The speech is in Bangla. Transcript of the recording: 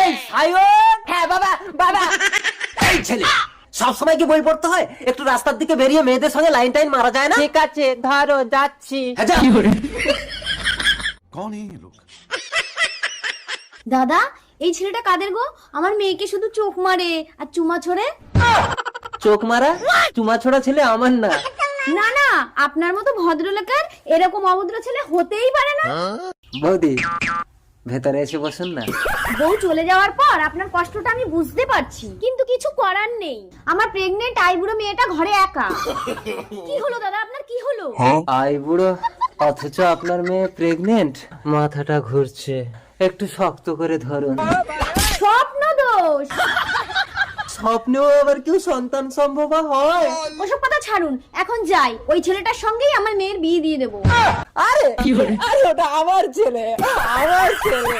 এই সায়ন, হ্যাঁ বাবা বাবা। এই ছেলে সবসময় কি বই পড়তে হয়? একটু রাস্তার দিকে বেরিয়ে মেয়েদের সঙ্গে লাইন টাইন মারা যায় না? ঠিক আছে ধরো যাচ্ছি। হ্যাঁ, যা। कौन है ये लोग? দাদা এই ছেলেটা কাদের গো? আমার মেয়েকে শুধু চোখ মারে আর চুমা ছোড়ে। চোখ মারা চুমা ছোড়া ছেলে আমার না। না না, আপনার মতো ভদ্রলোকের এরকম অভদ্র ছেলে হতেই পারে না। বৌদি ভেতরে এসে বসুন না। বউ চলে যাওয়ার পর আপনার কষ্টটা আমি বুঝতে পারছি, কিন্তু কিছু করার নেই। আমার প্রেগনেন্ট আইবুড়ো মেয়েটা ঘরে একা। কি হলো দাদা, আপনার কি হলো? আই বুড়ো অথচ আপনার মেয়ে প্রেগনেন্ট। মাথাটা ঘুরছে, একটু শক্ত করে ধরুন। স্বপ্ন দোষ। স্বপ্নেও আবার কেউ সন্তান সম্ভব হয়? ওসব কথা ছাড়ুন, এখন যাই, ওই ছেলেটার সঙ্গেই আমার মেয়ের বিয়ে দিয়ে দেবো। আরে আরে ওটা আমার ছেলে, আমার ছেলে।